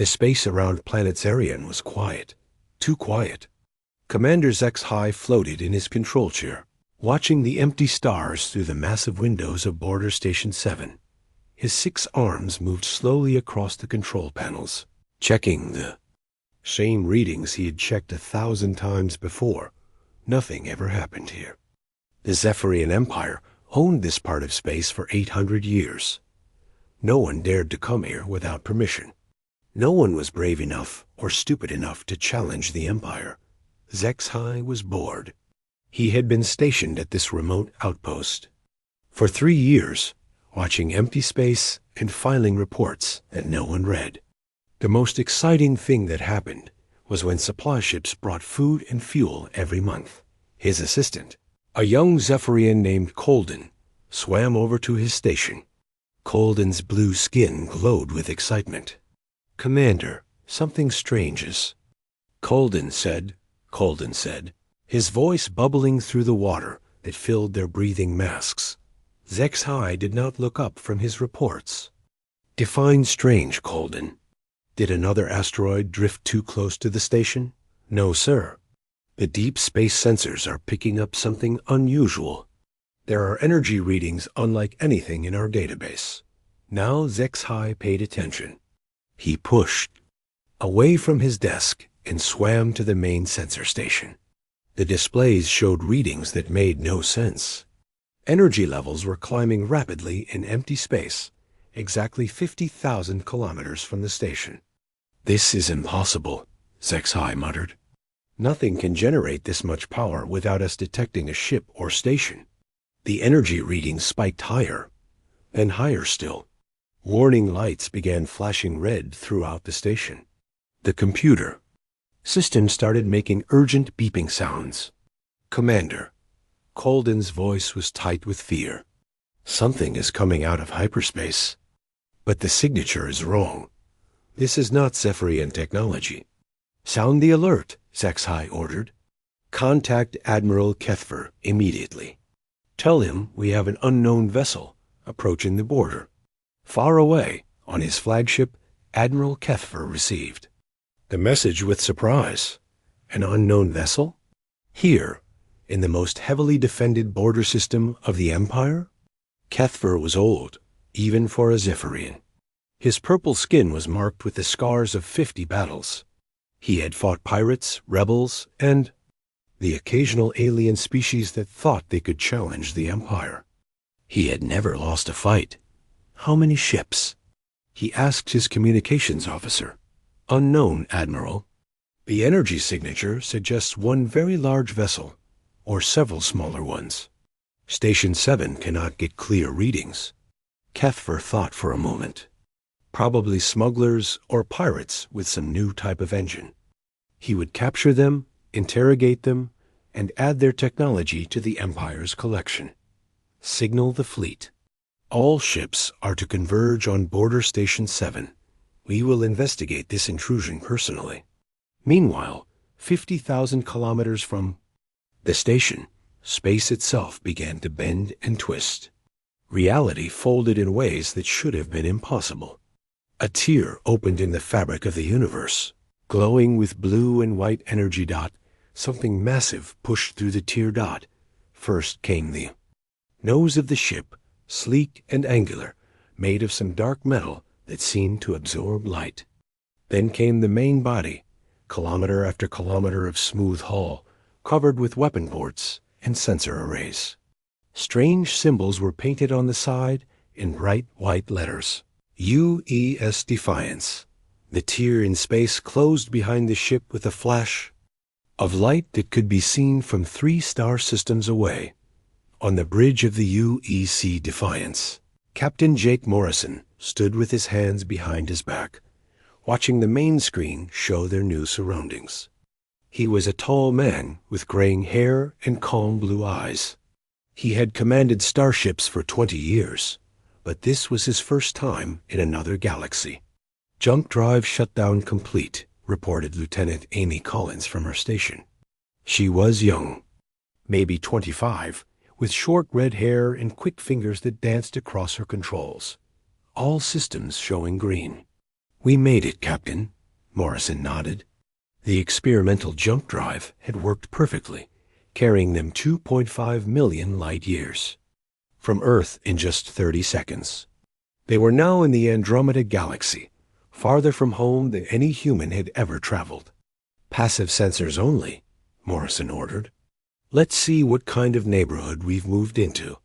The space around planet Zarian was quiet. Too quiet. Commander Zexhai floated in his control chair, watching the empty stars through the massive windows of Border Station 7. His 6 arms moved slowly across the control panels, checking the same readings he had checked 1,000 times before. Nothing ever happened here. The Zephyrian Empire owned this part of space for 800 years. No one dared to come here without permission. No one was brave enough or stupid enough to challenge the Empire. Zexhai was bored. He had been stationed at this remote outpost for 3 years, watching empty space and filing reports that no one read. The most exciting thing that happened was when supply ships brought food and fuel every month. His assistant, a young Zephyrian named Colden, swam over to his station. Colden's blue skin glowed with excitement. "Commander, something strange is—" Colden said, his voice bubbling through the water that filled their breathing masks. Zexhai did not look up from his reports. "Define strange, Colden. Did another asteroid drift too close to the station?" "No, sir. The deep space sensors are picking up something unusual. There are energy readings unlike anything in our database." Now Zexhai paid attention. He pushed away from his desk and swam to the main sensor station. The displays showed readings that made no sense. Energy levels were climbing rapidly in empty space, exactly 50,000 kilometers from the station. "This is impossible," Zexhai muttered. "Nothing can generate this much power without us detecting a ship or station." The energy readings spiked higher, and higher still. Warning lights began flashing red throughout the station. The computer system started making urgent beeping sounds. "Commander," Colden's voice was tight with fear, "something is coming out of hyperspace. But the signature is wrong. This is not Zephyrian technology." "Sound the alert," Zexhai ordered. "Contact Admiral Kethver immediately. Tell him we have an unknown vessel approaching the border." Far away, on his flagship, Admiral Kethver received the message with surprise. An unknown vessel? Here, in the most heavily defended border system of the Empire? Kethver was old, even for a Zephyrian. His purple skin was marked with the scars of 50 battles. He had fought pirates, rebels, and the occasional alien species that thought they could challenge the Empire. He had never lost a fight. "How many ships?" He asked his communications officer. "Unknown, Admiral. The energy signature suggests one very large vessel, or several smaller ones. Station 7 cannot get clear readings." Kethver thought for a moment. Probably smugglers or pirates with some new type of engine. He would capture them, interrogate them, and add their technology to the Empire's collection. Signal the fleet. "All ships are to converge on Border Station 7. We will investigate this intrusion personally." Meanwhile, 50,000 kilometers from the station, space itself began to bend and twist. Reality folded in ways that should have been impossible. A tear opened in the fabric of the universe. Glowing with blue and white energy dot, something massive pushed through the tear dot. First came the nose of the ship, sleek and angular, made of some dark metal that seemed to absorb light. Then came the main body, kilometer after kilometer of smooth hull, covered with weapon ports and sensor arrays. Strange symbols were painted on the side in bright white letters. UES Defiance. The tier in space closed behind the ship with a flash of light that could be seen from 3 star systems away. On the bridge of the UEC Defiance, Captain Jake Morrison stood with his hands behind his back, watching the main screen show their new surroundings. He was a tall man with graying hair and calm blue eyes. He had commanded starships for 20 years, but this was his first time in another galaxy. "Jump drive shutdown complete," reported Lieutenant Amy Collins from her station. She was young, maybe 25, with short red hair and quick fingers that danced across her controls. All systems showing green. "We made it, Captain," Morrison nodded. The experimental jump drive had worked perfectly, carrying them 2.5 million light years from Earth in just 30 seconds. They were now in the Andromeda Galaxy, farther from home than any human had ever traveled. "Passive sensors only," Morrison ordered. "Let's see what kind of neighborhood we've moved into."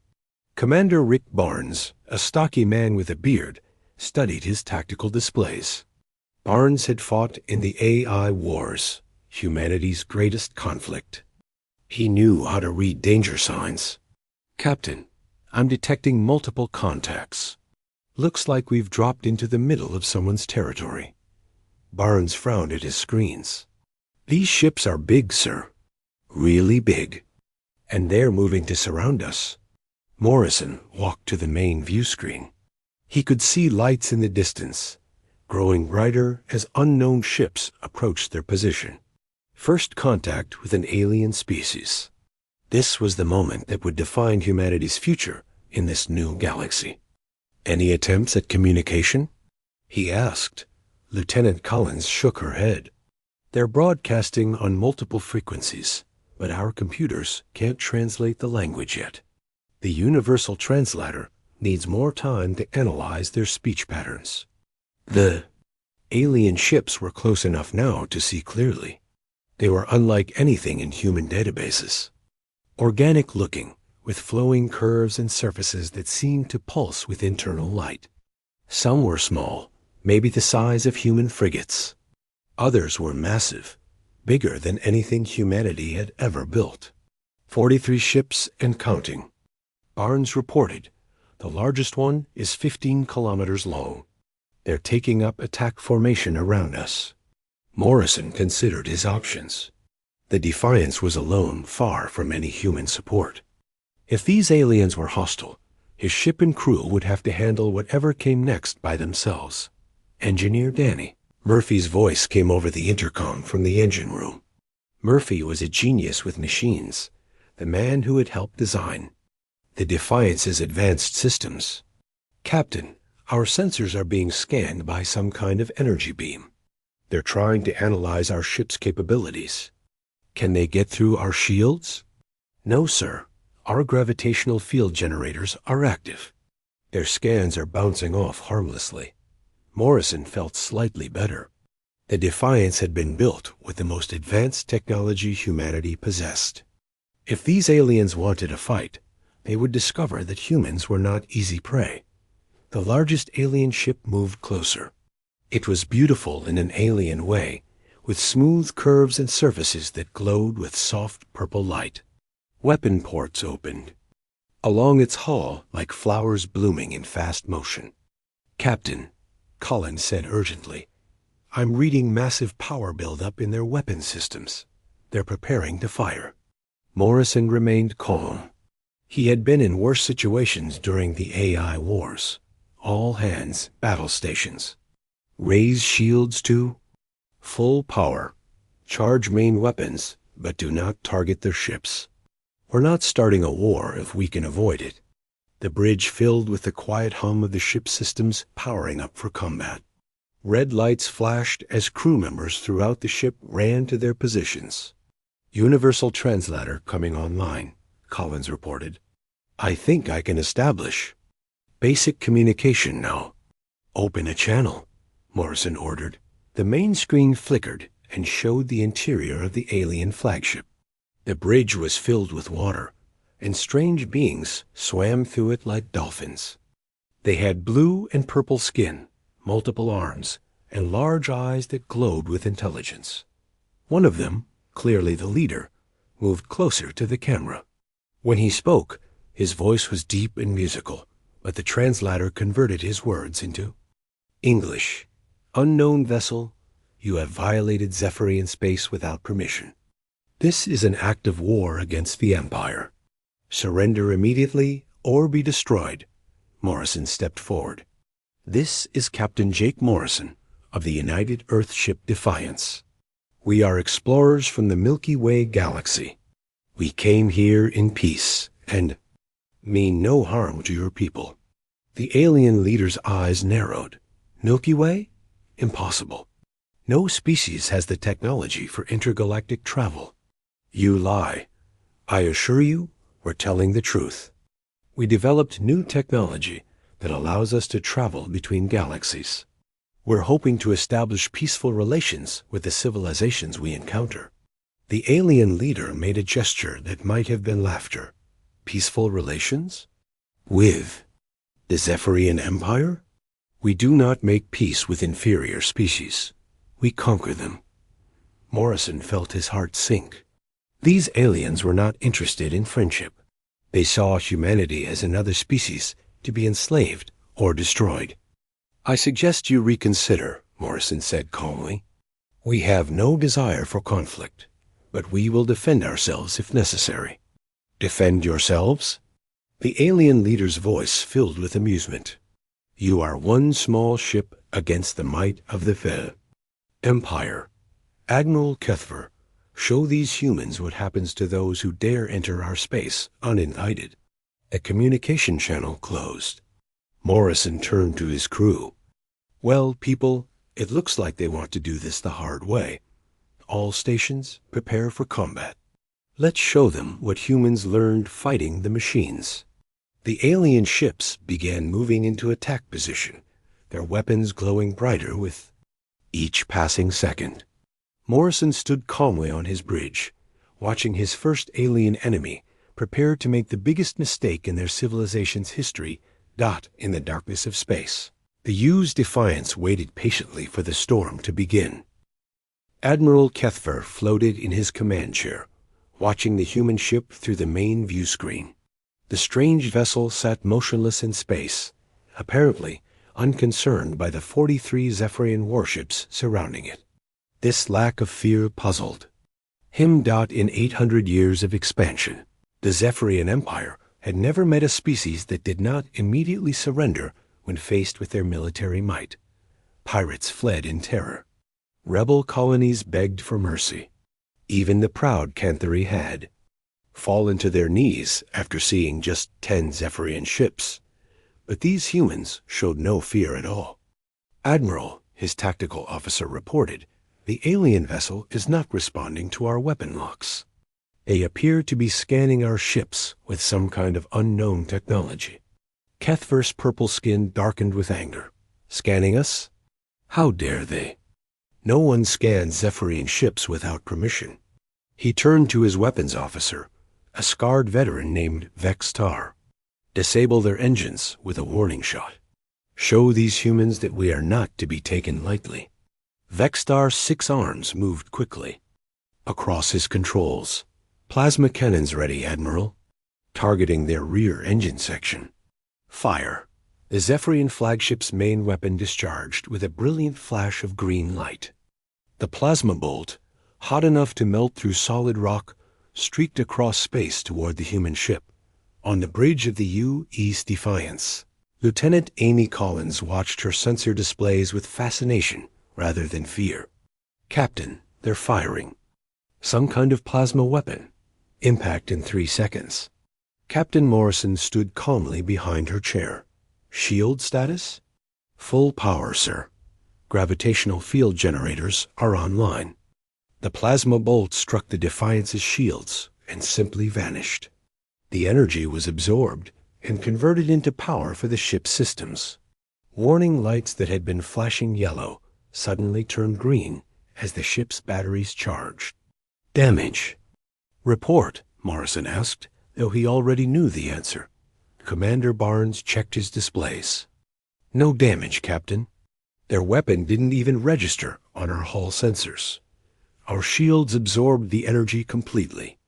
Commander Rick Barnes, a stocky man with a beard, studied his tactical displays. Barnes had fought in the AI Wars, humanity's greatest conflict. He knew how to read danger signs. "Captain, I'm detecting multiple contacts. Looks like we've dropped into the middle of someone's territory." Barnes frowned at his screens. "These ships are big, sir. Really big. And they're moving to surround us." Morrison walked to the main view screen. He could see lights in the distance, growing brighter as unknown ships approached their position. First contact with an alien species. This was the moment that would define humanity's future in this new galaxy. "Any attempts at communication?" he asked. Lieutenant Collins shook her head. "They're broadcasting on multiple frequencies, but our computers can't translate the language yet. The universal translator needs more time to analyze their speech patterns." The alien ships were close enough now to see clearly. They were unlike anything in human databases. Organic-looking, with flowing curves and surfaces that seemed to pulse with internal light. Some were small, maybe the size of human frigates. Others were massive, bigger than anything humanity had ever built. 43 ships and counting. Barnes reported. The largest one is 15 kilometers long. They're taking up attack formation around us. Morrison considered his options. The Defiance was alone, far from any human support. If these aliens were hostile, his ship and crew would have to handle whatever came next by themselves. "Engineer Danny." Murphy's voice came over the intercom from the engine room. Murphy was a genius with machines, the man who had helped design the Defiance's advanced systems. "Captain, our sensors are being scanned by some kind of energy beam. They're trying to analyze our ship's capabilities." "Can they get through our shields?" "No, sir. Our gravitational field generators are active. Their scans are bouncing off harmlessly." Morrison felt slightly better. The Defiance had been built with the most advanced technology humanity possessed. If these aliens wanted a fight, they would discover that humans were not easy prey. The largest alien ship moved closer. It was beautiful in an alien way, with smooth curves and surfaces that glowed with soft purple light. Weapon ports opened along its hull like flowers blooming in fast motion. "Captain," Collins said urgently, "I'm reading massive power buildup in their weapon systems. They're preparing to fire." Morrison remained calm. He had been in worse situations during the AI Wars. All hands, battle stations. Raise shields to full power. Charge main weapons, but do not target their ships. We're not starting a war if we can avoid it. The bridge filled with the quiet hum of the ship's systems powering up for combat. Red lights flashed as crew members throughout the ship ran to their positions. "Universal translator coming online," Collins reported. "I think I can establish basic communication now." "Open a channel," Morrison ordered. The main screen flickered and showed the interior of the alien flagship. The bridge was filled with water, and strange beings swam through it like dolphins. They had blue and purple skin, multiple arms, and large eyes that glowed with intelligence. One of them, clearly the leader, moved closer to the camera. When he spoke, his voice was deep and musical, but the translator converted his words into English. "Unknown vessel, you have violated Zephyrian space without permission. This is an act of war against the Empire. Surrender immediately or be destroyed." Morrison stepped forward. "This is Captain Jake Morrison of the United Earthship Defiance. We are explorers from the Milky Way galaxy. We came here in peace and mean no harm to your people." The alien leader's eyes narrowed. "Milky Way? Impossible. No species has the technology for intergalactic travel. You lie. I assure you, we're telling the truth. We developed new technology that allows us to travel between galaxies. We're hoping to establish peaceful relations with the civilizations we encounter. The alien leader made a gesture that might have been laughter. Peaceful relations? With the Zephyrian Empire? We do not make peace with inferior species. We conquer them. Morrison felt his heart sink. These aliens were not interested in friendship. They saw humanity as another species to be enslaved or destroyed. I suggest you reconsider, Morrison said calmly. We have no desire for conflict, but we will defend ourselves if necessary. Defend yourselves? The alien leader's voice filled with amusement. You are one small ship against the might of the Empire. Admiral Kethver, show these humans what happens to those who dare enter our space uninvited. A communication channel closed. Morrison turned to his crew. Well, people, it looks like they want to do this the hard way. All stations, prepare for combat. Let's show them what humans learned fighting the machines. The alien ships began moving into attack position, their weapons glowing brighter with each passing second. Morrison stood calmly on his bridge, watching his first alien enemy prepare to make the biggest mistake in their civilization's history dot in the darkness of space. The U's Defiance waited patiently for the storm to begin. Admiral Kethver floated in his command chair, watching the human ship through the main view screen. The strange vessel sat motionless in space, apparently unconcerned by the 43 Zephyrian warships surrounding it. This lack of fear puzzled him. In 800 years of expansion, the Zephyrian Empire had never met a species that did not immediately surrender when faced with their military might. Pirates fled in terror. Rebel colonies begged for mercy. Even the proud Canthari had fallen to their knees after seeing just 10 Zephyrian ships. But these humans showed no fear at all. Admiral, his tactical officer reported, the alien vessel is not responding to our weapon locks. They appear to be scanning our ships with some kind of unknown technology. Kethver's purple skin darkened with anger. Scanning us? How dare they? No one scans Zephyrian ships without permission. He turned to his weapons officer, a scarred veteran named Vextar. Disable their engines with a warning shot. Show these humans that we are not to be taken lightly. Vextar's 6 arms moved quickly. Across his controls. Plasma cannons ready, Admiral. Targeting their rear engine section. Fire. The Zephyrian flagship's main weapon discharged with a brilliant flash of green light. The plasma bolt, hot enough to melt through solid rock, streaked across space toward the human ship. On the bridge of the U.S. Defiance, Lieutenant Amy Collins watched her sensor displays with fascination rather than fear. Captain, they're firing. Some kind of plasma weapon. Impact in 3 seconds. Captain Morrison stood calmly behind her chair. Shield status? Full power, sir. Gravitational field generators are online. The plasma bolt struck the Defiance's shields and simply vanished. The energy was absorbed and converted into power for the ship's systems. Warning lights that had been flashing yellow suddenly turned green as the ship's batteries charged. Damage. Report, Morrison asked, though he already knew the answer. Commander Barnes checked his displays. No damage, Captain. Their weapon didn't even register on our hull sensors. Our shields absorbed the energy completely.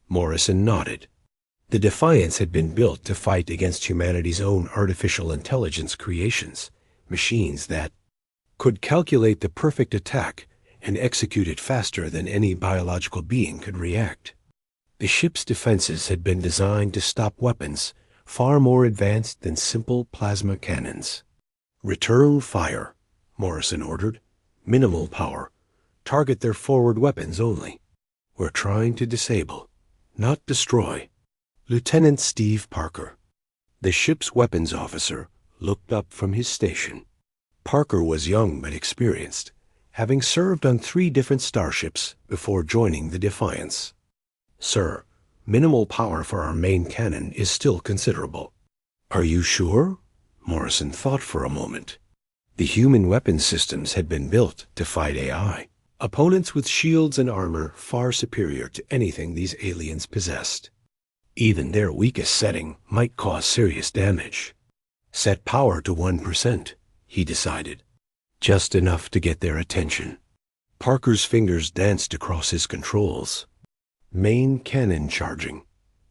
Morrison nodded. The Defiance had been built to fight against humanity's own artificial intelligence creations, machines that could calculate the perfect attack and execute it faster than any biological being could react. The ship's defenses had been designed to stop weapons far more advanced than simple plasma cannons. Return fire, Morrison ordered. Minimal power. Target their forward weapons only. We're trying to disable, not destroy. Lieutenant Steve Parker, the ship's weapons officer, looked up from his station. Parker was young but experienced, having served on 3 different starships before joining the Defiance. "Sir, minimal power for our main cannon is still considerable." "Are you sure?" Morrison thought for a moment. The human weapon systems had been built to fight AI, opponents with shields and armor far superior to anything these aliens possessed. Even their weakest setting might cause serious damage. Set power to 1%, he decided. Just enough to get their attention. Parker's fingers danced across his controls. Main cannon charging.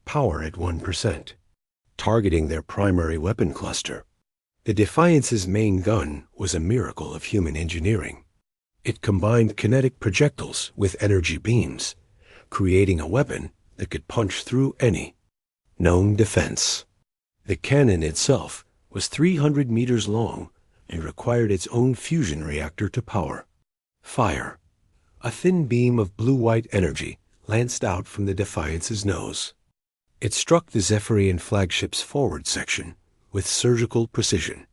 Power at 1%. Targeting their primary weapon cluster. The Defiance's main gun was a miracle of human engineering. It combined kinetic projectiles with energy beams, creating a weapon that could punch through any known defense. The cannon itself was 300 meters long and required its own fusion reactor to power. Fire. A thin beam of blue-white energy lanced out from the Defiance's nose. It struck the Zephyrian flagship's forward section with surgical precision.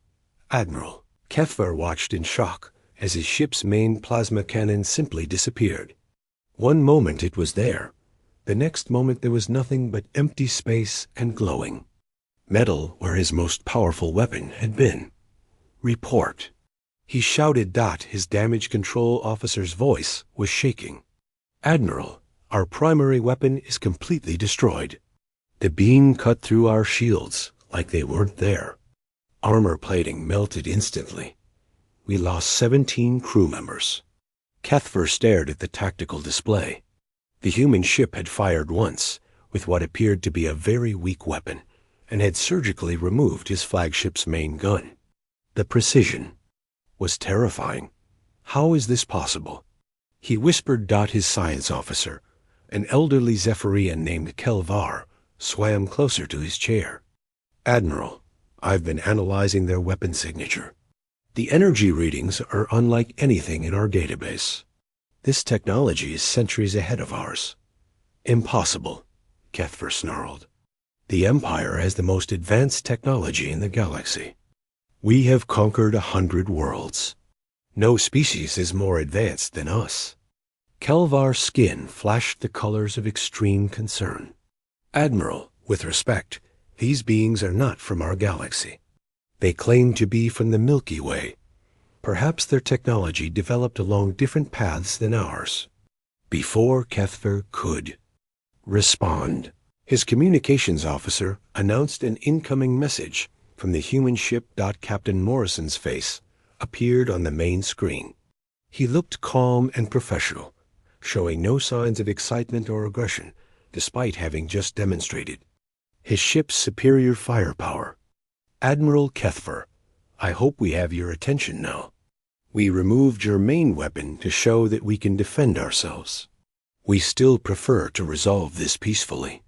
Admiral Keffer watched in shock as his ship's main plasma cannon simply disappeared. One moment it was there. The next moment there was nothing but empty space and glowing. Metal where his most powerful weapon had been. "Report." He shouted. His damage control officer's voice was shaking. "Admiral, our primary weapon is completely destroyed. The beam cut through our shields like they weren't there. Armor plating melted instantly. We lost 17 crew members." Cuthbert stared at the tactical display. The human ship had fired once with what appeared to be a very weak weapon and had surgically removed his flagship's main gun. The precision was terrifying. How is this possible? He whispered. His science officer, an elderly Zephyrian named Kelvar, swam closer to his chair. "Admiral, I've been analyzing their weapon signature. The energy readings are unlike anything in our database. This technology is centuries ahead of ours." "Impossible," Kethver snarled. "The Empire has the most advanced technology in the galaxy. We have conquered 100 worlds. No species is more advanced than us." Kelvar's skin flashed the colors of extreme concern. "Admiral, with respect, these beings are not from our galaxy. They claim to be from the Milky Way. Perhaps their technology developed along different paths than ours." Before Kethver could respond, his communications officer announced an incoming message from the human ship. Captain Morrison's face appeared on the main screen. He looked calm and professional, showing no signs of excitement or aggression, despite having just demonstrated his ship's superior firepower. "Admiral Kethver, I hope we have your attention now. We removed your main weapon to show that we can defend ourselves. We still prefer to resolve this peacefully."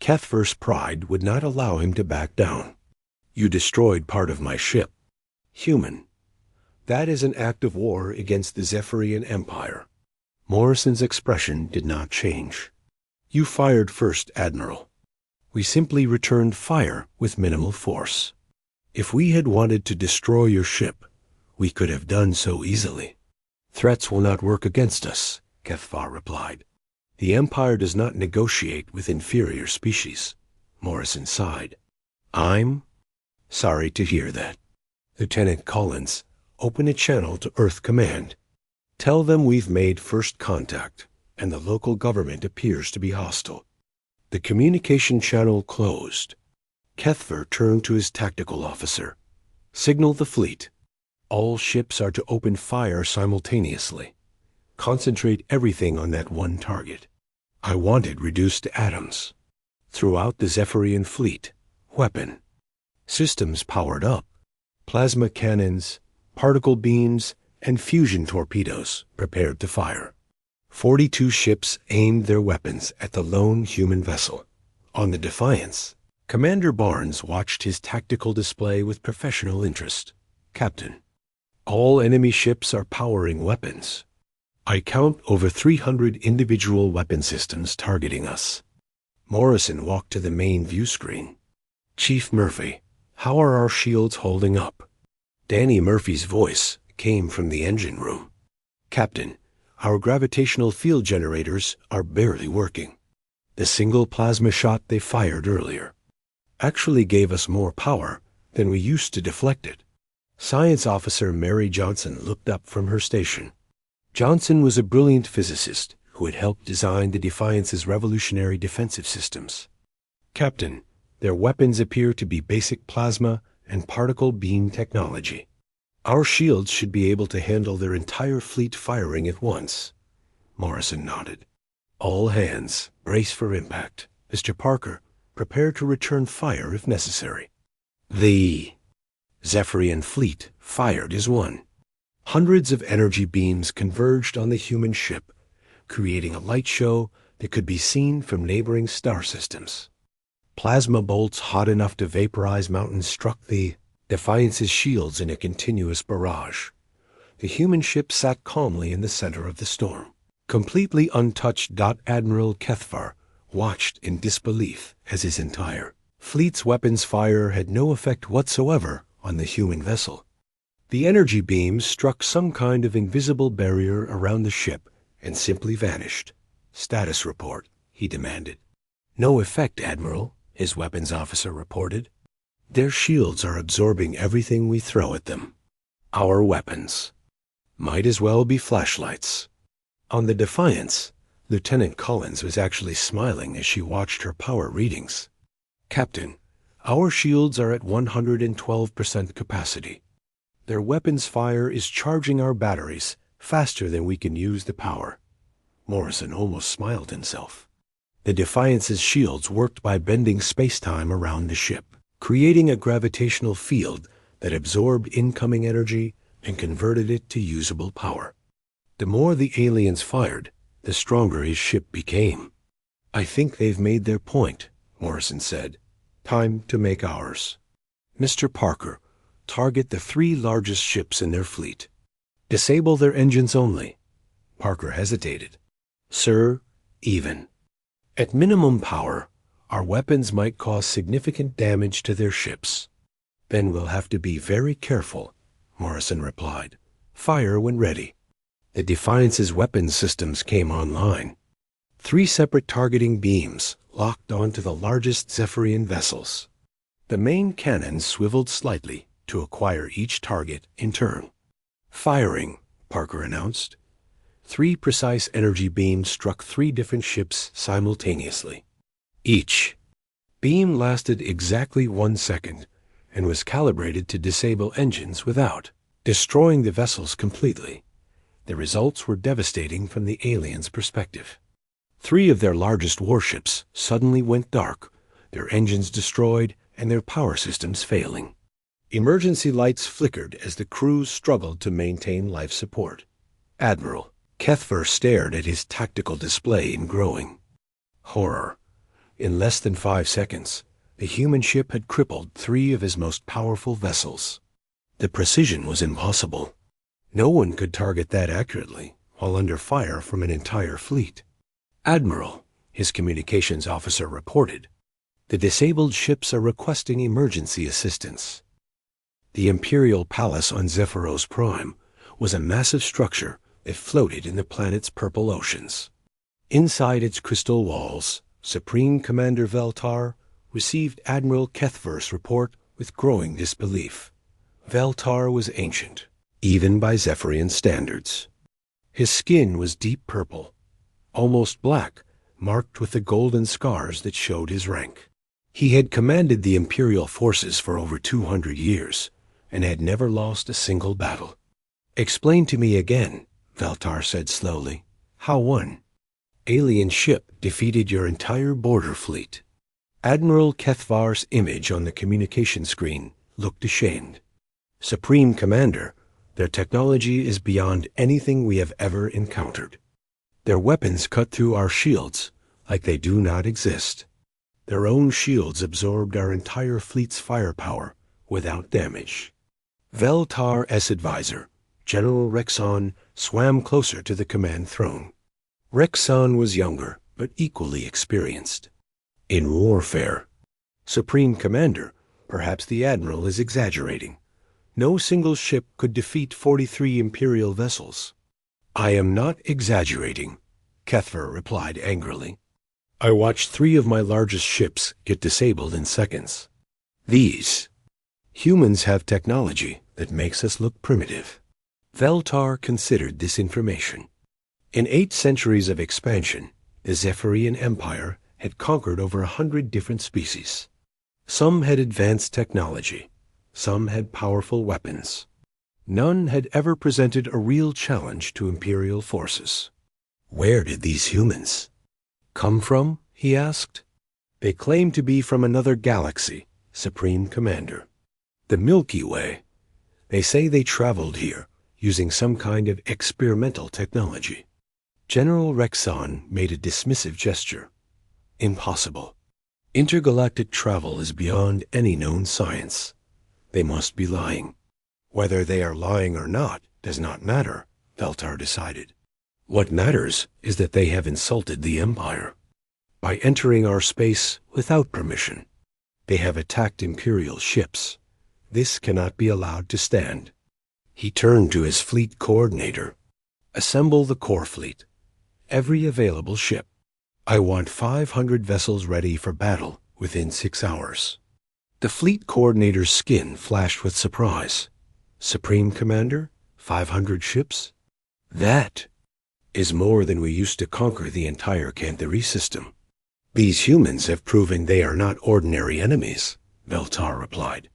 Kethver's pride would not allow him to back down. "You destroyed part of my ship. Human. That is an act of war against the Zephyrian Empire." Morrison's expression did not change. "You fired first, Admiral. We simply returned fire with minimal force. If we had wanted to destroy your ship, we could have done so easily." "Threats will not work against us," Kethvar replied. "The Empire does not negotiate with inferior species." Morrison sighed. "I'm sorry to hear that. Lieutenant Collins, open a channel to Earth Command. Tell them we've made first contact, and the local government appears to be hostile." The communication channel closed. Kethver turned to his tactical officer. "Signal the fleet. All ships are to open fire simultaneously. Concentrate everything on that one target. I want it reduced to atoms. Throughout the Zephyrian fleet, weapon systems powered up. Plasma cannons, particle beams, and fusion torpedoes prepared to fire." 42 ships aimed their weapons at the lone human vessel. On the Defiance, Commander Barnes watched his tactical display with professional interest. "Captain, all enemy ships are powering weapons. I count over 300 individual weapon systems targeting us." Morrison walked to the main view screen. "Chief Murphy, how are our shields holding up?" Danny Murphy's voice came from the engine room. "Captain, our gravitational field generators are barely working. The single plasma shot they fired earlier actually gave us more power than we used to deflect it." Science Officer Mary Johnson looked up from her station. Johnson was a brilliant physicist who had helped design the Defiance's revolutionary defensive systems. "Captain, their weapons appear to be basic plasma and particle beam technology. Our shields should be able to handle their entire fleet firing at once." Morrison nodded. "All hands, brace for impact. Mr. Parker, prepare to return fire if necessary." The Zephyrian fleet fired as one. Hundreds of energy beams converged on the human ship, creating a light show that could be seen from neighboring star systems. Plasma bolts hot enough to vaporize mountains struck the Defiance's shields in a continuous barrage. The human ship sat calmly in the center of the storm. Completely untouched, Admiral Kethvar watched in disbelief as his entire fleet's weapons fire had no effect whatsoever on the human vessel. The energy beams struck some kind of invisible barrier around the ship and simply vanished. "Status report," he demanded. "No effect, Admiral," his weapons officer reported. "Their shields are absorbing everything we throw at them. Our weapons might as well be flashlights." On the Defiance, Lieutenant Collins was actually smiling as she watched her power readings. "Captain, our shields are at 112% capacity. Their weapons fire is charging our batteries faster than we can use the power." Morrison almost smiled himself. The Defiance's shields worked by bending space-time around the ship, creating a gravitational field that absorbed incoming energy and converted it to usable power. The more the aliens fired, the stronger his ship became. "I think they've made their point," Morrison said. "Time to make ours. Mr. Parker, target the 3 largest ships in their fleet. Disable their engines only." Parker hesitated. "Sir, even at minimum power, our weapons might cause significant damage to their ships." "Then we'll have to be very careful," Morrison replied. "Fire when ready." The Defiance's weapons systems came online. 3 separate targeting beams locked onto the largest Zephyrian vessels. The main cannons swiveled slightly to acquire each target in turn. "Firing," Parker announced. 3 precise energy beams struck 3 different ships simultaneously. Each beam lasted exactly 1 second and was calibrated to disable engines without destroying the vessels completely. The results were devastating from the aliens' perspective. 3 of their largest warships suddenly went dark, their engines destroyed and their power systems failing. Emergency lights flickered as the crews struggled to maintain life support. Admiral Kethvar stared at his tactical display in growing horror. In less than 5 seconds, the human ship had crippled 3 of his most powerful vessels. The precision was impossible. No one could target that accurately while under fire from an entire fleet. "Admiral," his communications officer reported, "the disabled ships are requesting emergency assistance." The Imperial Palace on Zephyros Prime was a massive structure that floated in the planet's purple oceans. Inside its crystal walls, Supreme Commander Veltar received Admiral Kethvar's report with growing disbelief. Veltar was ancient, even by Zephyrian standards. His skin was deep purple, almost black, marked with the golden scars that showed his rank. He had commanded the Imperial forces for over 200 years and had never lost a single battle. "Explain to me again," Veltar said slowly, "how one alien ship defeated your entire border fleet." Admiral Kethvar's image on the communication screen looked ashamed. "Supreme Commander, their technology is beyond anything we have ever encountered. Their weapons cut through our shields like they do not exist. Their own shields absorbed our entire fleet's firepower without damage." Veltar's advisor, General Rexon, swam closer to the command throne. Rexon was younger, but equally experienced in warfare. "Supreme Commander, perhaps the Admiral is exaggerating. No single ship could defeat 43 Imperial vessels. I am not exaggerating, Kethver replied angrily. I watched 3 of my largest ships get disabled in seconds. These humans have technology that makes us look primitive. Veltar considered this information. In 8 centuries of expansion, the Zephyrian Empire had conquered over 100 different species. Some had advanced technology. Some had powerful weapons. None had ever presented a real challenge to Imperial forces. Where did these humans come from? He asked. They claimed to be from another galaxy, Supreme Commander. The Milky Way. They say they traveled here using some kind of experimental technology. General Rexon made a dismissive gesture. Impossible. Intergalactic travel is beyond any known science. They must be lying. Whether they are lying or not does not matter, Veltar decided. What matters is that they have insulted the Empire. By entering our space without permission, they have attacked Imperial ships. This cannot be allowed to stand. He turned to his fleet coordinator. Assemble the core fleet. Every available ship. I want 500 vessels ready for battle within 6 hours. The fleet coordinator's skin flashed with surprise. Supreme Commander, 500 ships? That is more than we used to conquer the entire Canthari system. These humans have proven they are not ordinary enemies, Veltar replied.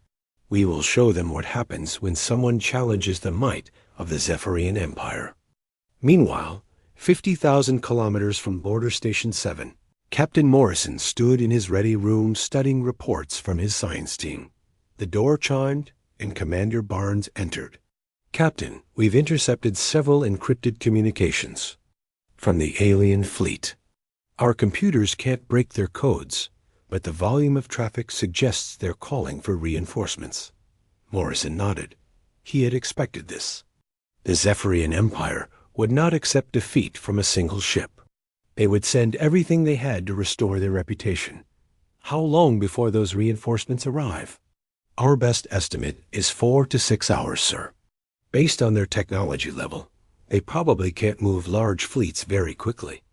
We will show them what happens when someone challenges the might of the Zephyrian Empire. Meanwhile, 50,000 kilometers from Border Station 7, Captain Morrison stood in his ready room studying reports from his science team. The door chimed, and Commander Barnes entered. Captain, we've intercepted several encrypted communications from the alien fleet. Our computers can't break their codes, but the volume of traffic suggests they're calling for reinforcements. Morrison nodded. He had expected this. The Zephyrian Empire would not accept defeat from a single ship. They would send everything they had to restore their reputation. How long before those reinforcements arrive? Our best estimate is 4 to 6 hours, sir. Based on their technology level, they probably can't move large fleets very quickly.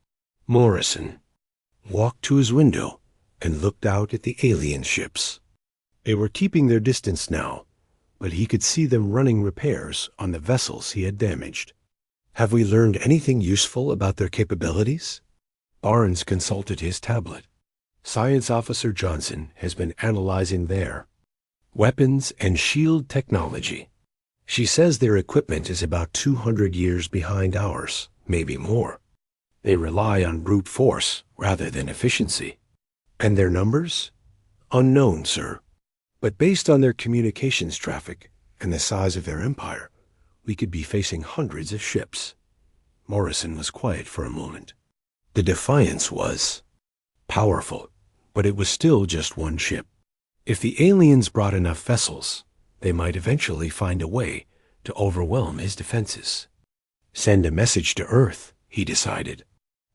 Morrison walked to his window and looked out at the alien ships. They were keeping their distance now, but he could see them running repairs on the vessels he had damaged. Have we learned anything useful about their capabilities? Barnes consulted his tablet. Science Officer Johnson has been analyzing their weapons and shield technology. She says their equipment is about 200 years behind ours, maybe more. They rely on brute force rather than efficiency. And their numbers? Unknown, sir. But based on their communications traffic and the size of their empire, we could be facing hundreds of ships. Morrison was quiet for a moment. The Defiance was powerful, but it was still just one ship. If the aliens brought enough vessels, they might eventually find a way to overwhelm his defenses. Send a message to Earth, he decided.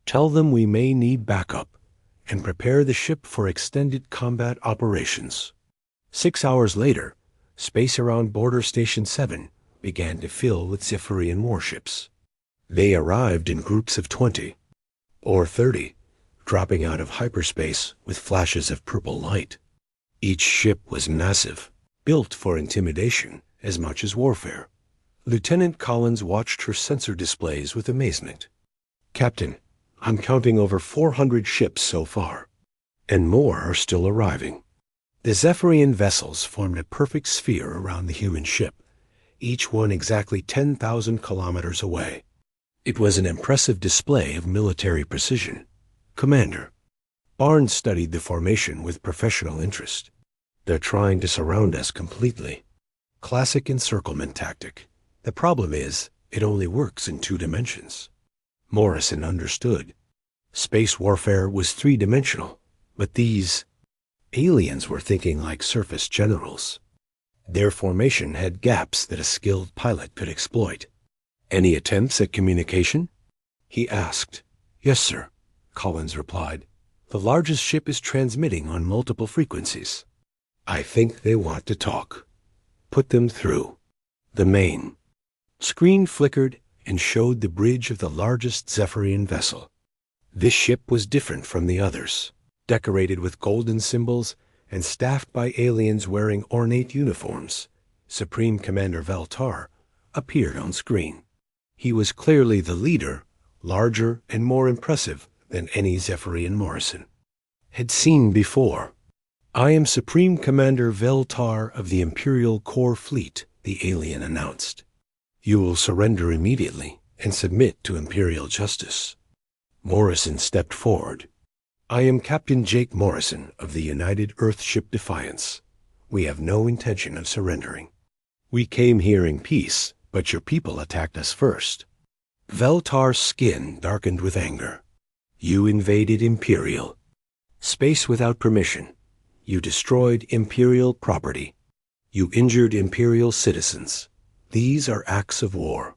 Tell them we may need backup, and prepare the ship for extended combat operations. 6 hours later, space around Border Station 7 began to fill with Zephyrian warships. They arrived in groups of 20 or 30, dropping out of hyperspace with flashes of purple light. Each ship was massive, built for intimidation as much as warfare. Lieutenant Collins watched her sensor displays with amazement. Captain, I'm counting over 400 ships so far, and more are still arriving. The Zephyrian vessels formed a perfect sphere around the human ship, each one exactly 10,000 kilometers away. It was an impressive display of military precision. Commander, Barnes studied the formation with professional interest. They're trying to surround us completely. Classic encirclement tactic. The problem is, it only works in 2 dimensions. Morrison understood. Space warfare was 3-dimensional, but these aliens were thinking like surface generals. Their formation had gaps that a skilled pilot could exploit. Any attempts at communication? He asked. Yes, sir, Collins replied. The largest ship is transmitting on multiple frequencies. I think they want to talk. Put them through. The main screen flickered and showed the bridge of the largest Zephyrian vessel. This ship was different from the others, decorated with golden symbols and staffed by aliens wearing ornate uniforms. Supreme Commander Veltar appeared on screen. He was clearly the leader, larger and more impressive than any Zephyrian Morrison had seen before. "I am Supreme Commander Veltar of the Imperial Core Fleet," the alien announced. "You will surrender immediately and submit to Imperial justice." Morrison stepped forward. "I am Captain Jake Morrison of the United Earthship Defiance. We have no intention of surrendering. We came here in peace, but your people attacked us first." Veltar's skin darkened with anger. "You invaded Imperial space without permission. You destroyed Imperial property. You injured Imperial citizens. These are acts of war."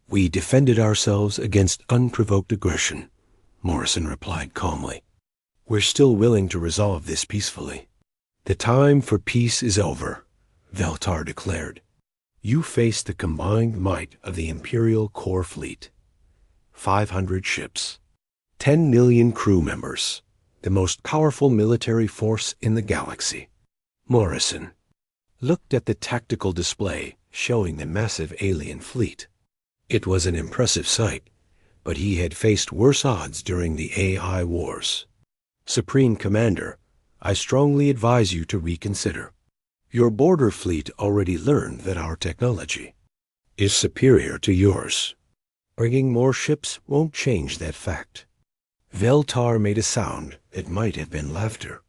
"We defended ourselves against unprovoked aggression," Morrison replied calmly. "We're still willing to resolve this peacefully." "The time for peace is over," Veltar declared. "You face the combined might of the Imperial Core Fleet. 500 ships, 10 million crew members, the most powerful military force in the galaxy." Morrison looked at the tactical display showing the massive alien fleet. It was an impressive sight, but he had faced worse odds during the AI wars. "Supreme Commander, I strongly advise you to reconsider. Your border fleet already learned that our technology is superior to yours. Bringing more ships won't change that fact." Veltar made a sound that might have been laughter.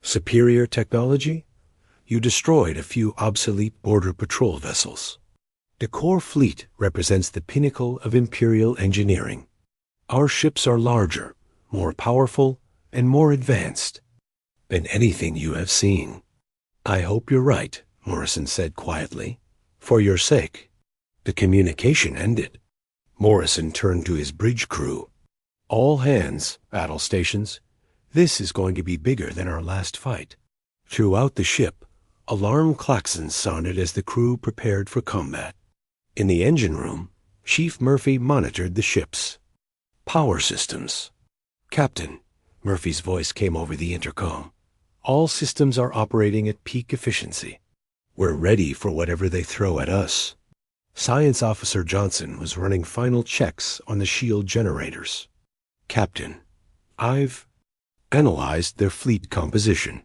"Superior technology? You destroyed a few obsolete border patrol vessels. The core fleet represents the pinnacle of Imperial engineering. Our ships are larger, more powerful, and more advanced than anything you have seen." "I hope you're right," Morrison said quietly. "For your sake." The communication ended. Morrison turned to his bridge crew. "All hands, battle stations. This is going to be bigger than our last fight." Throughout the ship, alarm klaxons sounded as the crew prepared for combat. In the engine room, Chief Murphy monitored the ships. "Power systems." "Captain," Murphy's voice came over the intercom. "All systems are operating at peak efficiency. We're ready for whatever they throw at us." Science Officer Johnson was running final checks on the shield generators. "Captain, I've analyzed their fleet composition.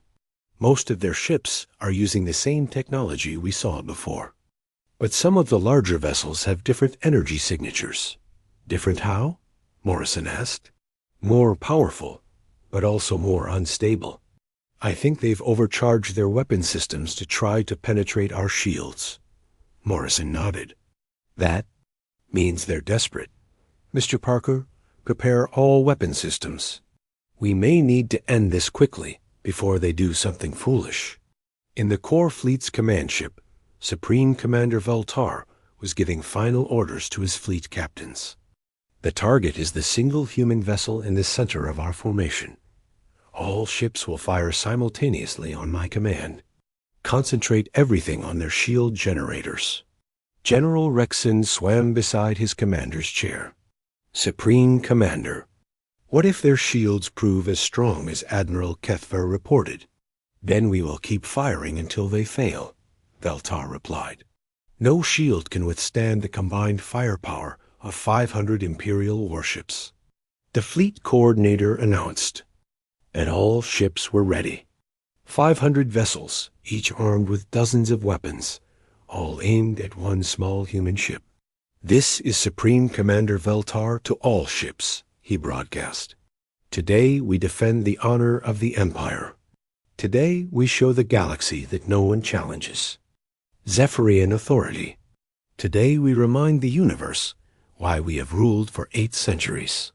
Most of their ships are using the same technology we saw before. But some of the larger vessels have different energy signatures." "Different how?" Morrison asked. "More powerful, but also more unstable. I think they've overcharged their weapon systems to try to penetrate our shields." Morrison nodded. "That means they're desperate. Mr. Parker, prepare all weapon systems. We may need to end this quickly before they do something foolish." In the core fleet's command ship, Supreme Commander Veltar was giving final orders to his fleet captains. "The target is the single human vessel in the center of our formation. All ships will fire simultaneously on my command. Concentrate everything on their shield generators." General Rexon swam beside his commander's chair. "Supreme Commander, what if their shields prove as strong as Admiral Kethver reported?" "Then we will keep firing until they fail," Veltar replied. "No shield can withstand the combined firepower of 500 Imperial warships." The fleet coordinator announced, and all ships were ready. 500 vessels, each armed with dozens of weapons, all aimed at one small human ship. "This is Supreme Commander Veltar to all ships," he broadcast. "Today we defend the honor of the Empire. Today we show the galaxy that no one challenges Zephyrian authority. Today we remind the universe why we have ruled for 8 centuries."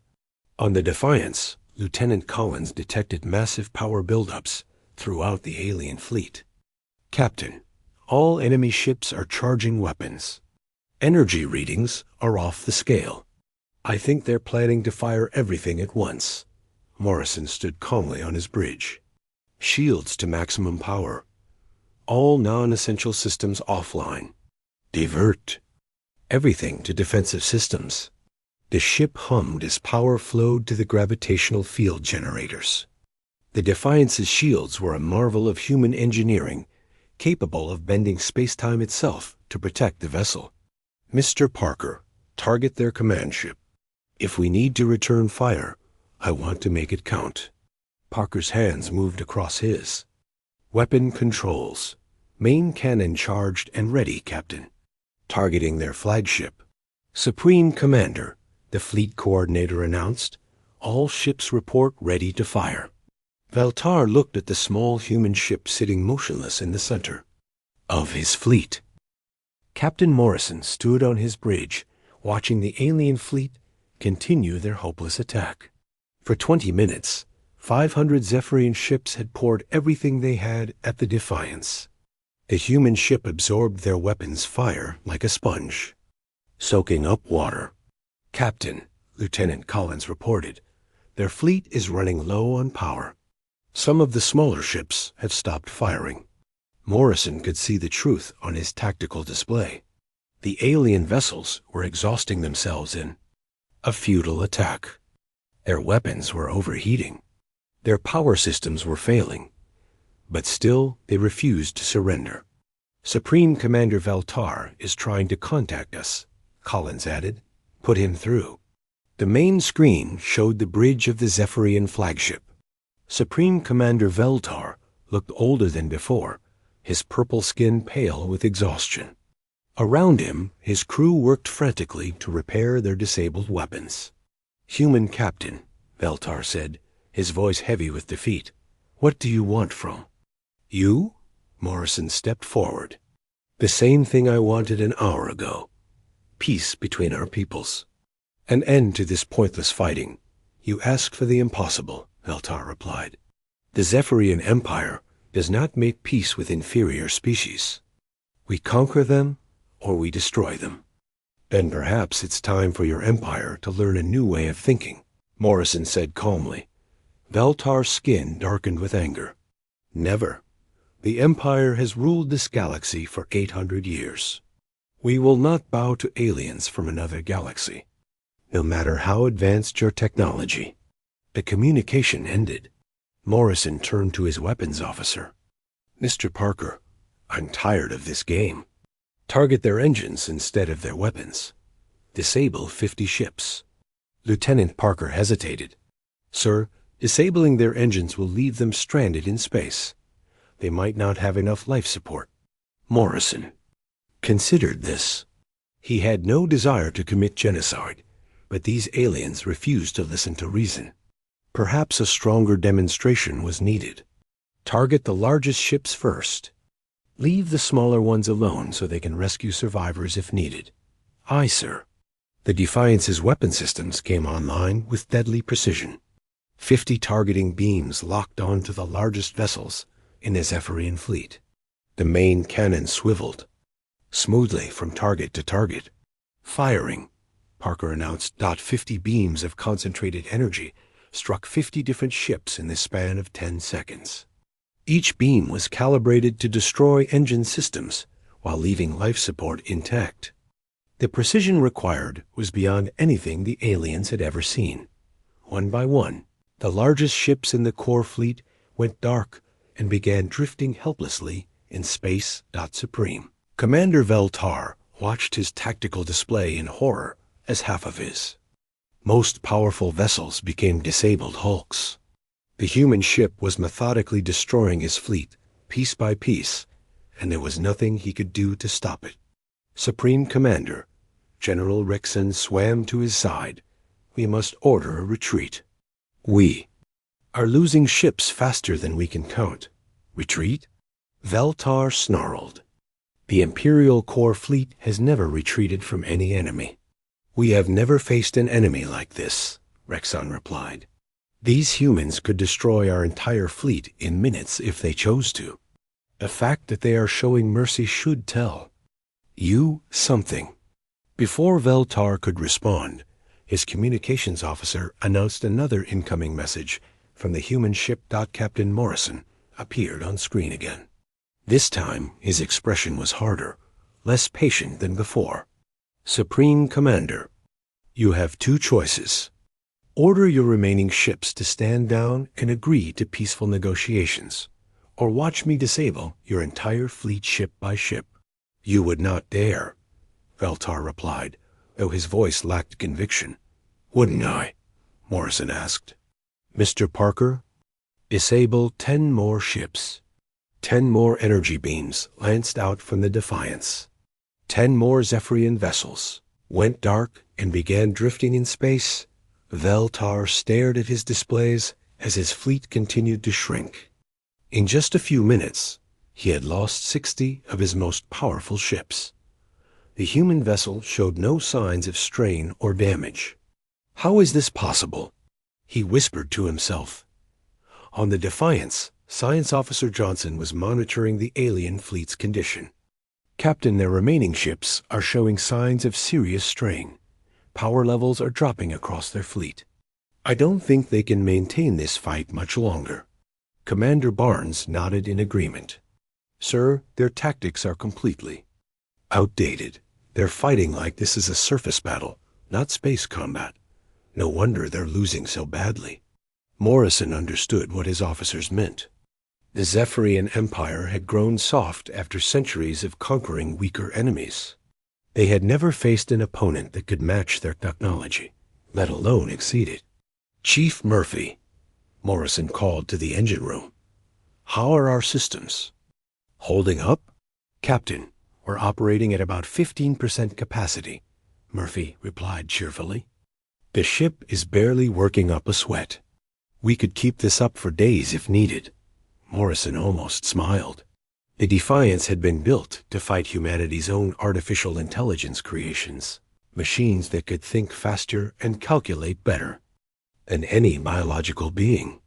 On the Defiance, Lieutenant Collins detected massive power buildups throughout the alien fleet. "Captain, all enemy ships are charging weapons. Energy readings are off the scale. I think they're planning to fire everything at once." Morrison stood calmly on his bridge. "Shields to maximum power. All non-essential systems offline. Divert. Everything to defensive systems. The ship hummed as power flowed to the gravitational field generators. The Defiance's shields were a marvel of human engineering, capable of bending space-time itself to protect the vessel. Mr. Parker, target their command ship. If we need to return fire, I want to make it count. Parker's hands moved across his. Weapon controls. Main cannon charged and ready, Captain. Targeting their flagship. Supreme Commander, the fleet coordinator announced. All ships report ready to fire. Veltar looked at the small human ship sitting motionless in the center of his fleet. Captain Morrison stood on his bridge, watching the alien fleet continue their hopeless attack. For 20 minutes, 500 Zephyrian ships had poured everything they had at the Defiance. The human ship absorbed their weapons' fire like a sponge, soaking up water. Captain, Lieutenant Collins reported, their fleet is running low on power. Some of the smaller ships have stopped firing. Morrison could see the truth on his tactical display. The alien vessels were exhausting themselves in a futile attack. Their weapons were overheating. Their power systems were failing. But still, they refused to surrender. Supreme Commander Veltar is trying to contact us, Collins added. Put him through. The main screen showed the bridge of the Zephyrian flagship. Supreme Commander Veltar looked older than before, his purple skin pale with exhaustion. Around him, his crew worked frantically to repair their disabled weapons. Human Captain, Veltar said, his voice heavy with defeat. What do you want from? You? Morrison stepped forward. The same thing I wanted an hour ago. Peace between our peoples. An end to this pointless fighting. You asked for the impossible, Veltar replied. The Zephyrian Empire does not make peace with inferior species. We conquer them, or we destroy them. Then perhaps it's time for your empire to learn a new way of thinking, Morrison said calmly. Veltar's skin darkened with anger. Never. The Empire has ruled this galaxy for 800 years. We will not bow to aliens from another galaxy, no matter how advanced your technology. The communication ended. Morrison turned to his weapons officer. Mr. Parker, I'm tired of this game. Target their engines instead of their weapons. Disable 50 ships. Lieutenant Parker hesitated. Sir, disabling their engines will leave them stranded in space. They might not have enough life support. Morrison considered this. He had no desire to commit genocide, but these aliens refused to listen to reason. Perhaps a stronger demonstration was needed. Target the largest ships first. Leave the smaller ones alone so they can rescue survivors if needed. Aye, sir. The Defiance's weapon systems came online with deadly precision. 50 targeting beams locked onto the largest vessels in the Zephyrian fleet. The main cannon swiveled smoothly from target to target. Firing, Parker announced. 50 beams of concentrated energy struck 50 different ships in the span of 10 seconds. Each beam was calibrated to destroy engine systems while leaving life support intact. The precision required was beyond anything the aliens had ever seen. One by one, the largest ships in the core fleet went dark and began drifting helplessly in space. Supreme Commander Veltar watched his tactical display in horror as half of his most powerful vessels became disabled hulks. The human ship was methodically destroying his fleet, piece by piece, and there was nothing he could do to stop it. Supreme Commander, General Rickson swam to his side. We must order a retreat. We are losing ships faster than we can count. Retreat? Veltar snarled. The Imperial core fleet has never retreated from any enemy. We have never faced an enemy like this, Rexon replied. These humans could destroy our entire fleet in minutes if they chose to. The fact that they are showing mercy should tell you something. Before Veltar could respond, his communications officer announced another incoming message from the human ship. Captain Morrison appeared on screen again. This time, his expression was harder, less patient than before. Supreme Commander, you have two choices. Order your remaining ships to stand down and agree to peaceful negotiations, or watch me disable your entire fleet ship by ship. You would not dare, Veltar replied, though his voice lacked conviction. Wouldn't I? Morrison asked. Mr. Parker, disable 10 more ships. 10 more energy beams lanced out from the Defiance. 10 more Zephyrian vessels went dark and began drifting in space. Veltar stared at his displays as his fleet continued to shrink. In just a few minutes, he had lost 60 of his most powerful ships. The human vessel showed no signs of strain or damage. How is this possible? He whispered to himself. On the Defiance, Science Officer Johnson was monitoring the alien fleet's condition. Captain, their remaining ships are showing signs of serious strain. Power levels are dropping across their fleet. I don't think they can maintain this fight much longer. Commander Barnes nodded in agreement. Sir, their tactics are completely outdated. They're fighting like this is a surface battle, not space combat. No wonder they're losing so badly. Morrison understood what his officers meant. The Zephyrian Empire had grown soft after centuries of conquering weaker enemies. They had never faced an opponent that could match their technology, let alone exceed it. Chief Murphy, Morrison called to the engine room. How are our systems? Holding up? Captain, we're operating at about 15% capacity, Murphy replied cheerfully. The ship is barely working up a sweat. We could keep this up for days if needed. Morrison almost smiled. The Defiance had been built to fight humanity's own artificial intelligence creations, machines that could think faster and calculate better than any biological being.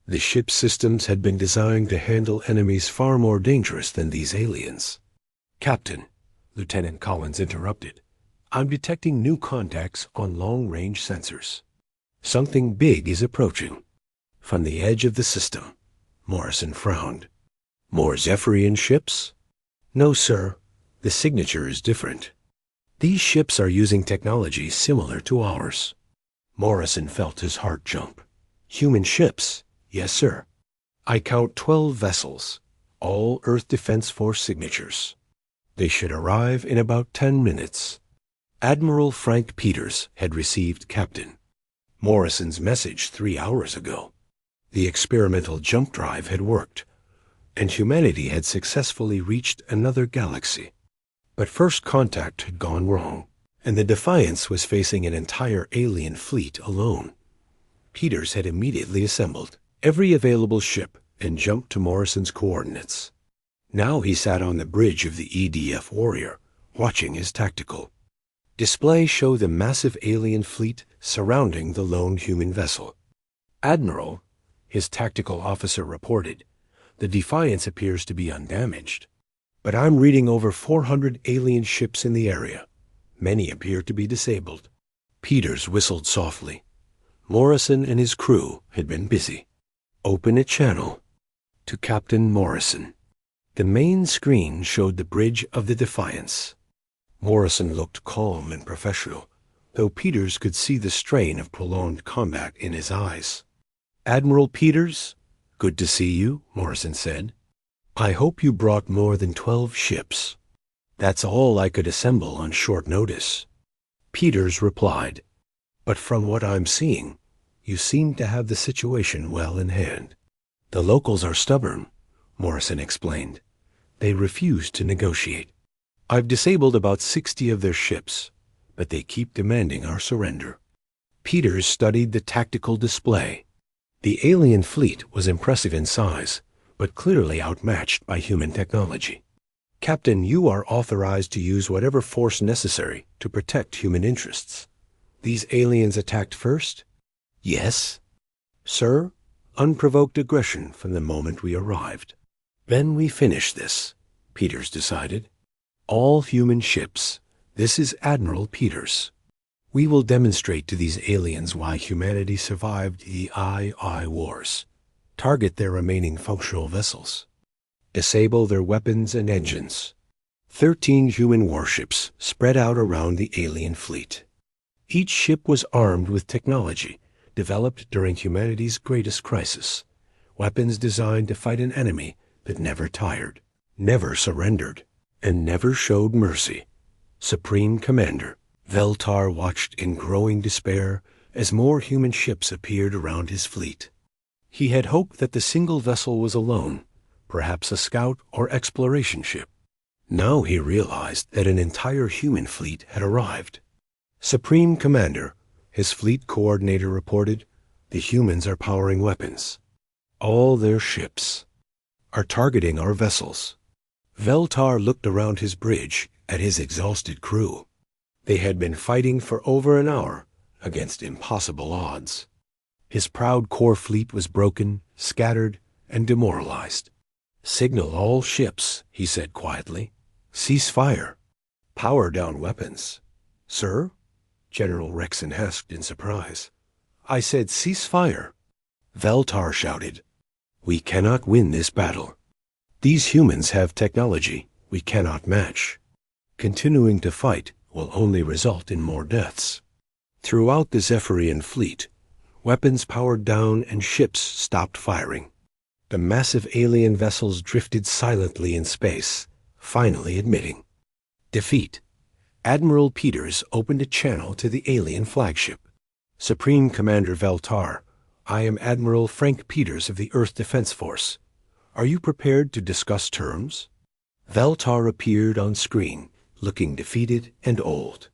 The ship's systems had been designed to handle enemies far more dangerous than these aliens. Captain, Lieutenant Collins interrupted, I'm detecting new contacts on long-range sensors. Something big is approaching. From the edge of the system. Morrison frowned. More Zephyrian ships? No, sir. The signature is different. These ships are using technology similar to ours. Morrison felt his heart jump. Human ships? Yes, sir. I count 12 vessels, all Earth Defense Force signatures. They should arrive in about 10 minutes. Admiral Frank Peters had received Captain Morrison's message 3 hours ago. The experimental jump drive had worked, and humanity had successfully reached another galaxy. But first contact had gone wrong, and the Defiance was facing an entire alien fleet alone. Peters had immediately assembled every available ship and jumped to Morrison's coordinates. Now he sat on the bridge of the EDF Warrior, watching his tactical display show the massive alien fleet surrounding the lone human vessel. Admiral, his tactical officer reported, the Defiance appears to be undamaged. But I'm reading over 400 alien ships in the area. Many appear to be disabled. Peters whistled softly. Morrison and his crew had been busy. Open a channel. To Captain Morrison. The main screen showed the bridge of the Defiance. Morrison looked calm and professional, though Peters could see the strain of prolonged combat in his eyes. Admiral Peters, good to see you, Morrison said. I hope you brought more than 12 ships. That's all I could assemble on short notice. Peters replied, but from what I'm seeing, you seem to have the situation well in hand. The locals are stubborn, Morrison explained. They refuse to negotiate. I've disabled about 60 of their ships, but they keep demanding our surrender. Peters studied the tactical display. The alien fleet was impressive in size, but clearly outmatched by human technology. Captain, you are authorized to use whatever force necessary to protect human interests. These aliens attacked first? Yes. Sir, unprovoked aggression from the moment we arrived. Then we finish this, Peters decided. All human ships. This is Admiral Peters. We will demonstrate to these aliens why humanity survived the II wars. Target their remaining functional vessels. Disable their weapons and engines. 13 human warships spread out around the alien fleet. Each ship was armed with technology developed during humanity's greatest crisis, weapons designed to fight an enemy that never tired, never surrendered, and never showed mercy. Supreme Commander Veltar watched in growing despair as more human ships appeared around his fleet. He had hoped that the single vessel was alone, perhaps a scout or exploration ship. Now he realized that an entire human fleet had arrived. Supreme Commander, his fleet coordinator reported, the humans are powering weapons. All their ships are targeting our vessels. Veltar looked around his bridge at his exhausted crew. They had been fighting for over an hour against impossible odds. His proud core fleet was broken, scattered, and demoralized. Signal all ships, he said quietly. Cease fire. Power down weapons. Sir? General Rexon asked in surprise. I said cease fire. Veltar shouted. We cannot win this battle. These humans have technology we cannot match. Continuing to fight will only result in more deaths. Throughout the Zephyrian fleet, weapons powered down and ships stopped firing. The massive alien vessels drifted silently in space, finally admitting defeat. Admiral Peters opened a channel to the alien flagship. Supreme Commander Veltar, I am Admiral Frank Peters of the Earth Defense Force. Are you prepared to discuss terms? Veltar appeared on screen, looking defeated and old.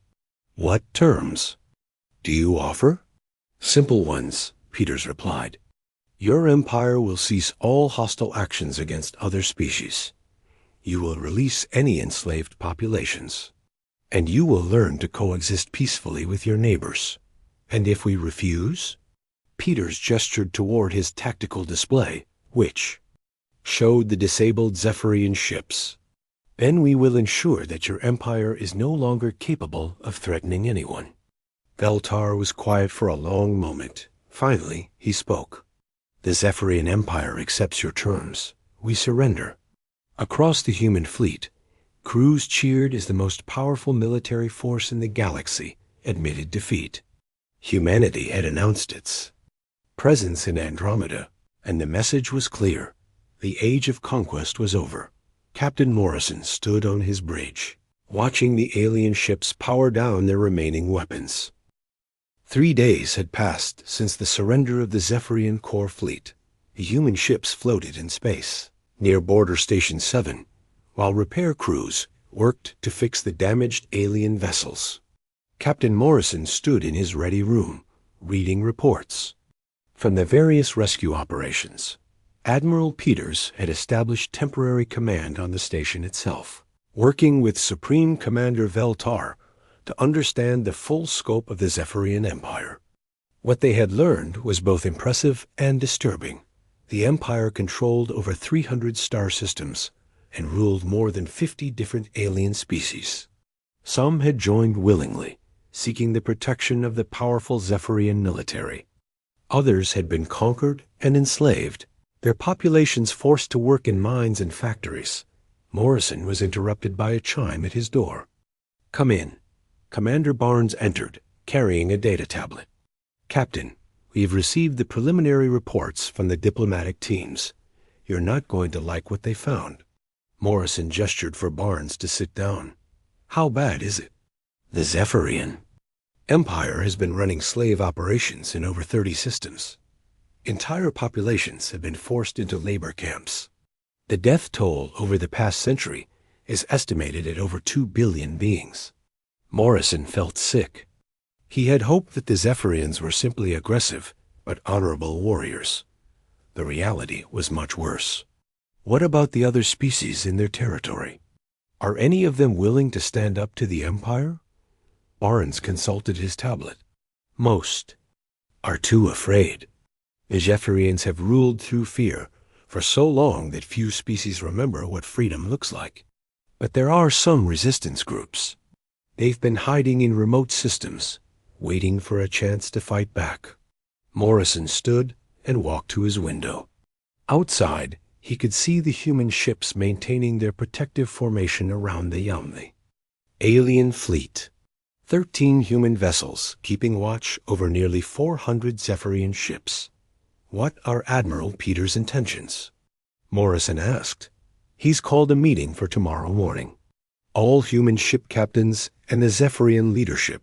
What terms do you offer? Simple ones, Peters replied. Your empire will cease all hostile actions against other species. You will release any enslaved populations. And you will learn to coexist peacefully with your neighbors. And if we refuse? Peters gestured toward his tactical display, which showed the disabled Zephyrian ships. Then we will ensure that your empire is no longer capable of threatening anyone. Veltar was quiet for a long moment. Finally, he spoke. The Zephyrian Empire accepts your terms. We surrender. Across the human fleet, crews cheered as the most powerful military force in the galaxy admitted defeat. Humanity had announced its presence in Andromeda, and the message was clear. The age of conquest was over. Captain Morrison stood on his bridge, watching the alien ships power down their remaining weapons. 3 days had passed since the surrender of the Zephyrian core fleet. The human ships floated in space, near Border Station 7, while repair crews worked to fix the damaged alien vessels. Captain Morrison stood in his ready room, reading reports from the various rescue operations. Admiral Peters had established temporary command on the station itself, working with Supreme Commander Veltar to understand the full scope of the Zephyrian Empire. What they had learned was both impressive and disturbing. The Empire controlled over 300 star systems and ruled more than 50 different alien species. Some had joined willingly, seeking the protection of the powerful Zephyrian military. Others had been conquered and enslaved, their populations forced to work in mines and factories. Morrison was interrupted by a chime at his door. Come in. Commander Barnes entered, carrying a data tablet. Captain, we have received the preliminary reports from the diplomatic teams. You're not going to like what they found. Morrison gestured for Barnes to sit down. How bad is it? The Zephyrian Empire has been running slave operations in over 30 systems. Entire populations have been forced into labor camps. The death toll over the past century is estimated at over 2 billion beings. Morrison felt sick. He had hoped that the Zephyrians were simply aggressive, but honorable warriors. The reality was much worse. What about the other species in their territory? Are any of them willing to stand up to the Empire? Barnes consulted his tablet. Most are too afraid. The Zephyrians have ruled through fear for so long that few species remember what freedom looks like. But there are some resistance groups. They've been hiding in remote systems, waiting for a chance to fight back. Morrison stood and walked to his window. Outside, He could see the human ships maintaining their protective formation around the Yamli. Alien fleet. 13 human vessels keeping watch over nearly 400 Zephyrian ships. What are Admiral Peter's intentions? Morrison asked. He's called a meeting for tomorrow morning. All human ship captains and the Zephyrian leadership.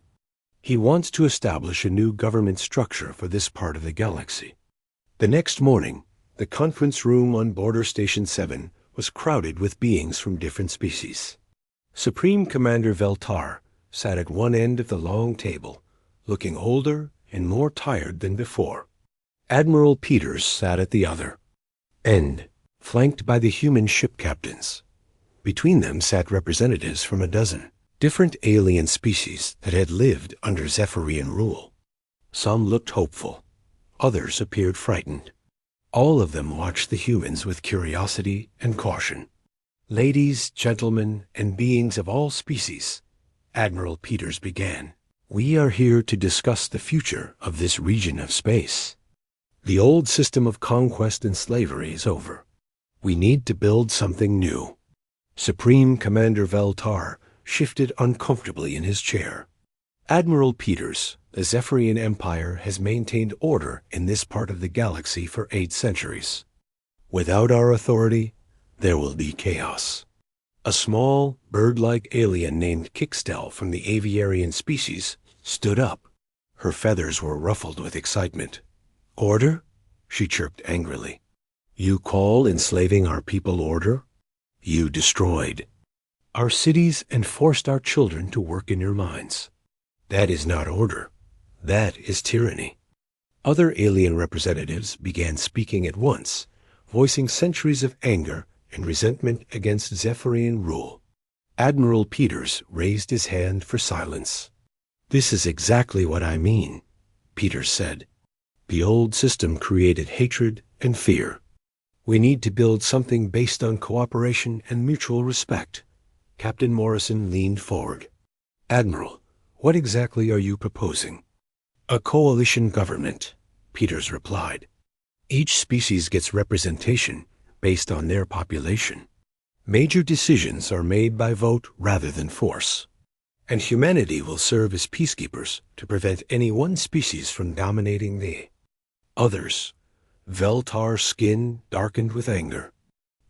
He wants to establish a new government structure for this part of the galaxy. The next morning, the conference room on Border Station 7 was crowded with beings from different species. Supreme Commander Veltar sat at one end of the long table, looking older and more tired than before. Admiral Peters sat at the other end, flanked by the human ship captains. Between them sat representatives from a dozen different alien species that had lived under Zephyrian rule. Some looked hopeful. Others appeared frightened. All of them watched the humans with curiosity and caution. Ladies, gentlemen, and beings of all species, Admiral Peters began. We are here to discuss the future of this region of space. The old system of conquest and slavery is over. We need to build something new. Supreme Commander Veltar shifted uncomfortably in his chair. Admiral Peters, the Zephyrian Empire has maintained order in this part of the galaxy for 8 centuries. Without our authority, there will be chaos. A small, bird-like alien named Kixtel from the aviarian species stood up. Her feathers were ruffled with excitement. Order? She chirped angrily. You call enslaving our people order? You destroyed our cities and forced our children to work in your mines. That is not order. That is tyranny. Other alien representatives began speaking at once, voicing centuries of anger and resentment against Zephyrian rule. Admiral Peters raised his hand for silence. This is exactly what I mean, Peters said. The old system created hatred and fear. We need to build something based on cooperation and mutual respect. Captain Morrison leaned forward. Admiral, what exactly are you proposing? A coalition government, Peters replied. Each species gets representation based on their population. Major decisions are made by vote rather than force. And humanity will serve as peacekeepers to prevent any one species from dominating the others. Veltar's skin darkened with anger.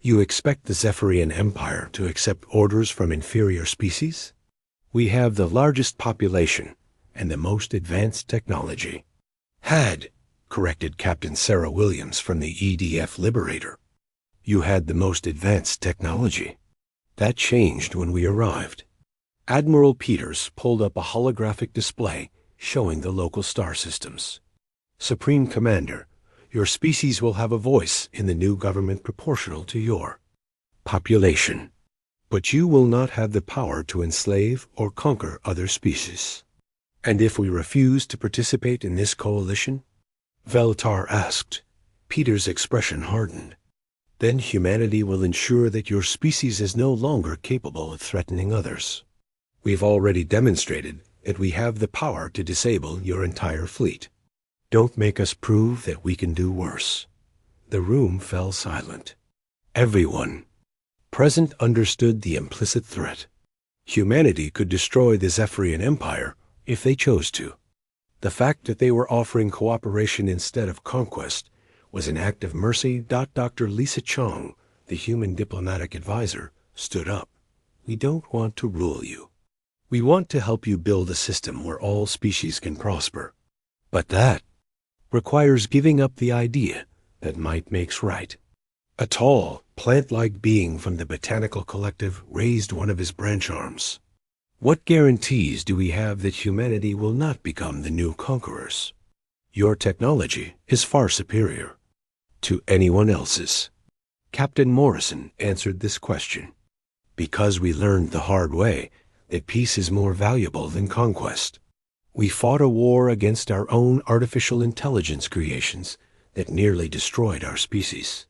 You expect the Zephyrian Empire to accept orders from inferior species? We have the largest population and the most advanced technology. Had, corrected Captain Sarah Williams from the EDF Liberator. You had the most advanced technology. That changed when we arrived. Admiral Peters pulled up a holographic display showing the local star systems. Supreme Commander, your species will have a voice in the new government proportional to your population. But you will not have the power to enslave or conquer other species. And if we refuse to participate in this coalition? Veltar asked. Peter's expression hardened. Then humanity will ensure that your species is no longer capable of threatening others. We've already demonstrated that we have the power to disable your entire fleet. Don't make us prove that we can do worse. The room fell silent. Everyone present understood the implicit threat. Humanity could destroy the Zephyrian Empire if they chose to. The fact that they were offering cooperation instead of conquest was an act of mercy. Dr. Lisa Chong, the human diplomatic advisor, stood up. We don't want to rule you. We want to help you build a system where all species can prosper. But that requires giving up the idea that might makes right. A tall, plant-like being from the Botanical Collective raised one of his branch arms. What guarantees do we have that humanity will not become the new conquerors? Your technology is far superior to anyone else's. Captain Morrison answered this question. Because we learned the hard way that peace is more valuable than conquest. We fought a war against our own artificial intelligence creations that nearly destroyed our species.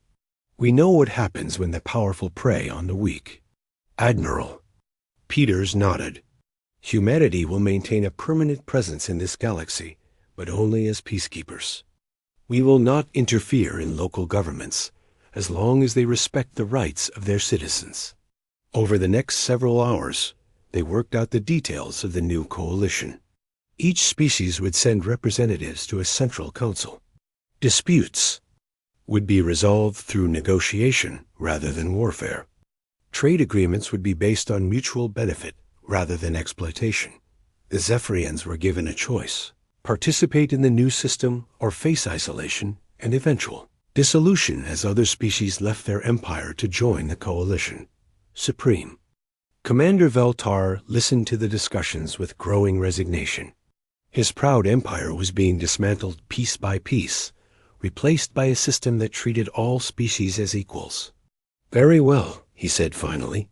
We know what happens when the powerful prey on the weak. Admiral. Peters nodded. Humanity will maintain a permanent presence in this galaxy, but only as peacekeepers. We will not interfere in local governments, as long as they respect the rights of their citizens. Over the next several hours, they worked out the details of the new coalition. Each species would send representatives to a central council. Disputes would be resolved through negotiation rather than warfare. Trade agreements would be based on mutual benefit rather than exploitation. The Zephyrians were given a choice: participate in the new system or face isolation and eventual dissolution as other species left their empire to join the coalition. Supreme Commander Veltar listened to the discussions with growing resignation. His proud empire was being dismantled piece by piece, replaced by a system that treated all species as equals. "Very well," he said finally.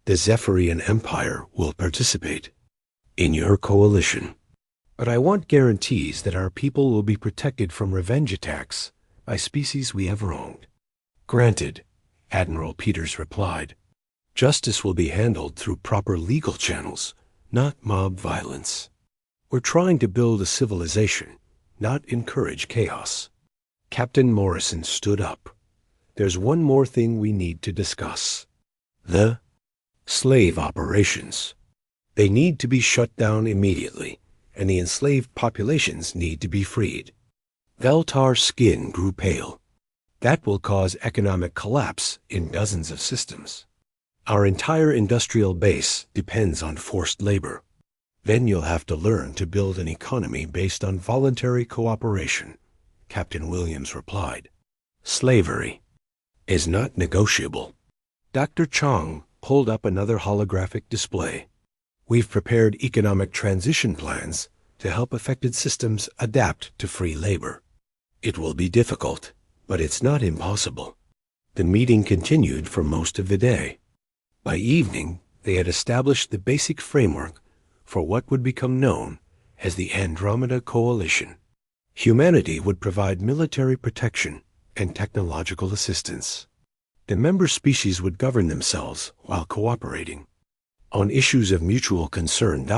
"The Zephyrian Empire will participate in your coalition. But I want guarantees that our people will be protected from revenge attacks by species we have wronged." "Granted," Admiral Peters replied. "Justice will be handled through proper legal channels, not mob violence. We're trying to build a civilization, not encourage chaos." Captain Morrison stood up. "There's one more thing we need to discuss. The slave operations. They need to be shut down immediately, and the enslaved populations need to be freed." Veltar's skin grew pale. "That will cause economic collapse in dozens of systems. Our entire industrial base depends on forced labor. Then you'll have to learn to build an economy based on voluntary cooperation," Captain Williams replied. "Slavery is not negotiable." Dr. Chong pulled up another holographic display. "We've prepared economic transition plans to help affected systems adapt to free labor. It will be difficult, but it's not impossible." The meeting continued for most of the day. By evening, they had established the basic framework for what would become known as the Andromeda Coalition. Humanity would provide military protection and technological assistance. The member species would govern themselves while cooperating on issues of mutual concern.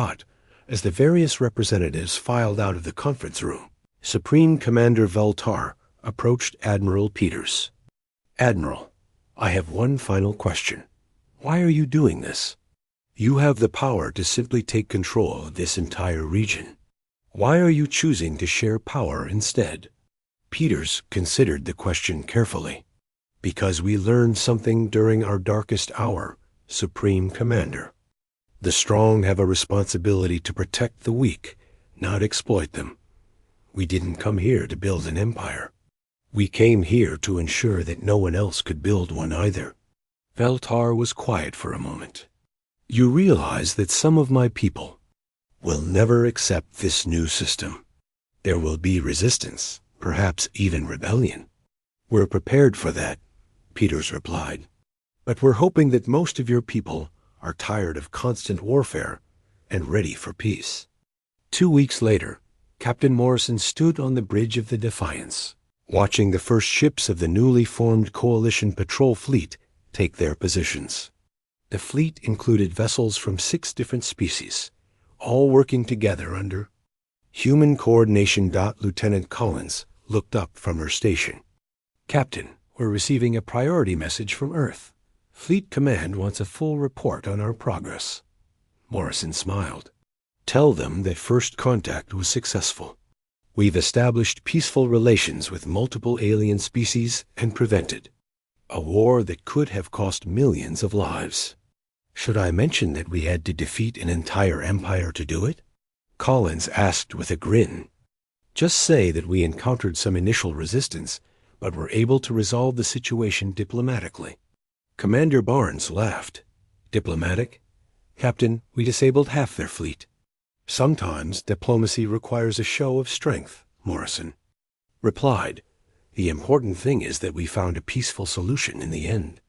As the various representatives filed out of the conference room, Supreme Commander Veltar approached Admiral Peters. "Admiral, I have one final question. Why are you doing this? You have the power to simply take control of this entire region. Why are you choosing to share power instead?" Peters considered the question carefully. "Because we learned something during our darkest hour, Supreme Commander. The strong have a responsibility to protect the weak, not exploit them. We didn't come here to build an empire. We came here to ensure that no one else could build one either." Veltar was quiet for a moment. "You realize that some of my people will never accept this new system. There will be resistance, perhaps even rebellion." "We're prepared for that," Peters replied. "But we're hoping that most of your people are tired of constant warfare and ready for peace." 2 weeks later, Captain Morrison stood on the bridge of the Defiance, watching the first ships of the newly formed Coalition patrol fleet take their positions. The fleet included vessels from 6 different species, all working together under human coordination. Lieutenant Collins looked up from her station. "Captain, we're receiving a priority message from Earth. Fleet Command wants a full report on our progress." Morrison smiled. "Tell them that first contact was successful. We've established peaceful relations with multiple alien species and prevented a war that could have cost millions of lives." "Should I mention that we had to defeat an entire empire to do it?" Collins asked with a grin. "Just say that we encountered some initial resistance, but were able to resolve the situation diplomatically." Commander Barnes laughed. "Diplomatic? Captain, we disabled half their fleet." "Sometimes diplomacy requires a show of strength," Morrison replied. "The important thing is that we found a peaceful solution in the end."